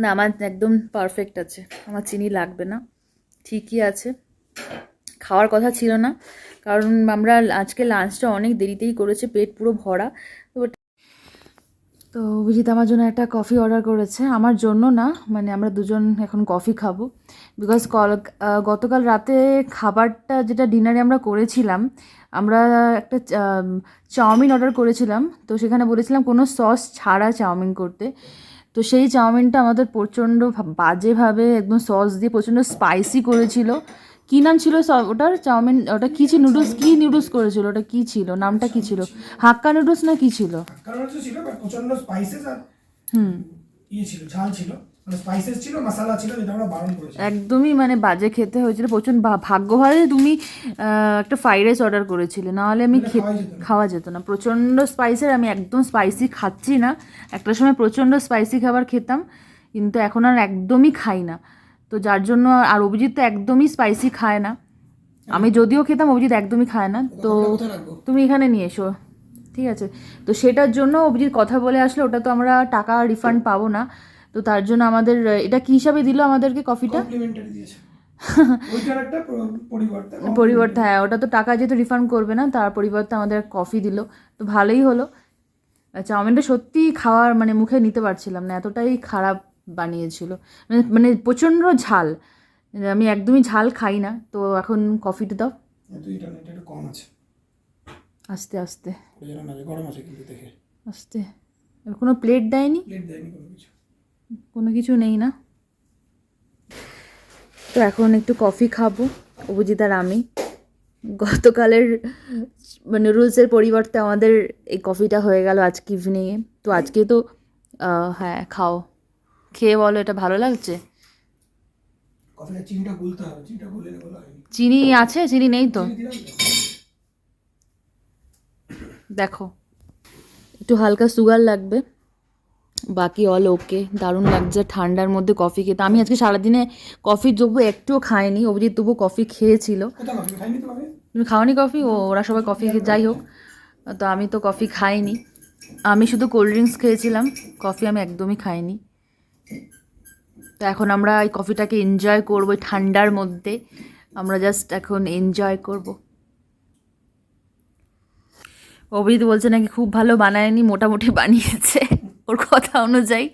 না, আমার একদম পারফেক্ট আছে, আমার চিনি লাগবে না, ঠিকই আছে। খাওয়ার কথা ছিল না, কারণ আমরা আজকে লাঞ্চটা অনেক দেরিতেই করেছি, পেট পুরো ভরা। তো অভিজিৎ আমার জন্য একটা কফি অর্ডার করেছে, আমার জন্য না, মানে আমরা দুজন এখন কফি খাবো। বিকজ গতকাল রাতে খাবারটা যেটা ডিনারে আমরা করেছিলাম, আমরা একটা চাউমিন অর্ডার করেছিলাম, তো সেখানে বলেছিলাম কোনো সস ছাড়া চাউমিন করতে। তো সেই চাউমিনটা আমাদের প্রচণ্ড বাজেভাবে একদম সস দিয়ে প্রচণ্ড স্পাইসি করেছিল। কী নাম ছিল ওটার চাউমিন, ওটা কী ছিল, নুডলস, কী নুডলস করেছিল, ওটা কী ছিল, নামটা কী ছিল, হাক্কা নুডলস না কী ছিল? হাক্কা নুডলস ছিল, বাট প্রচন্ড স্পাইসেস আর হুম, ছিল, ঝাল ছিল, মানে স্পাইসেস ছিল, মশলা ছিল, যেটা আমরা বারণ করেছি। একদমই মানে বাজে খেতে হয়েছিল প্রচণ্ড। ভাগ্য ভালো যে তুমি একটা ফ্রাইড রাইস অর্ডার করেছিলে, নাহলে আমি খাওয়া যেত না। প্রচণ্ড স্পাইসের, আমি একদম স্পাইসি খাচ্ছি না। একটা সময় প্রচণ্ড স্পাইসি খাবার খেতাম, কিন্তু এখন আর একদমই খাই না। তো যার জন্য, আর অভিজিৎ তো একদমই স্পাইসি খায় না, আমি যদিও খেতাম, অভিজিৎ একদমই খায় না। তো তুমি এখানে নিয়ে এসো, ঠিক আছে? তো সেটার জন্য অভিজিৎ কথা বলে আসলে, ওটা তো আমরা টাকা রিফান্ড পাবো না। তো তার জন্য আমাদের এটা কী হিসাবে দিল আমাদেরকে কফিটা? কমপ্লিমেন্টারি দিয়েছে। ওইটার একটা পরিবর্তে পরিবর্তে, হ্যাঁ, ওটা তো টাকা যেহেতু রিফান্ড করবে না, তার পরিবর্তে আমাদের কফি দিল, তো ভালোই হলো। চাউমিনটা সত্যি খাওয়ার মানে মুখে নিতে পারছিলাম না, এতটাই খারাপ বানিয়েছিল, মানে প্রচণ্ড ঝাল, আমি একদমই ঝাল খাই না। তো এখন কফিটা দাও। এটা একটু কম আছে, আস্তে আস্তে, গরম আছে কিন্তু দেখে আস্তে। কোনো প্লেট দেয়নি, প্লেট দেয়নি, কোনো কিছু, কোনো কিছু নেই না। তো এখন একটু কফি খাবো অভিজিৎ আর আমি। গতকালের মানে রুলসের পরিবর্তে আমাদের এই কফিটা হয়ে গেল আজকে ইভিনিংয়ে। তো আজকে তো হ্যাঁ, খাও, খেয়ে বলো এটা ভালো লাগছে। কফিটা চিনিটা গুলতে হবে, চিনিটা গুলে বলা হয়নি। চিনি আছে, চিনি নেই তো, দেখো একটু হালকা সুগার লাগবে, বাকি অল ওকে। দারুণ লাগছে ঠান্ডার মধ্যে কফি খেতে। আমি আজকে সারাদিনে কফি তবু একটুও খাইনি, অভিজিৎ তবু কফি খেয়েছিল। তুমি খাওনি কফি? ওরা সবাই কফি খেয়ে, যাই হোক, তো আমি তো কফি খাইনি, আমি শুধু কোল্ড ড্রিঙ্কস খেয়েছিলাম, কফি আমি একদমই খাইনি। তো এখন আমরা এই কফিটাকে এনজয় করবো ঠান্ডার মধ্যে, আমরা জাস্ট এখন এনজয় করব। অভিজিৎ বলছে নাকি খুব ভালো বানায়নি, মোটামুটি বানিয়েছে ওর কথা অনুযায়ী।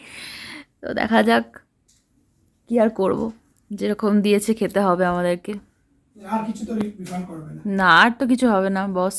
তো দেখা যাক, কি আর করব, যেরকম দিয়েছে খেতে হবে আমাদেরকে। আর কিছু তো রিফান্ড করবে না। না, আর তো কিছু হবে না বস।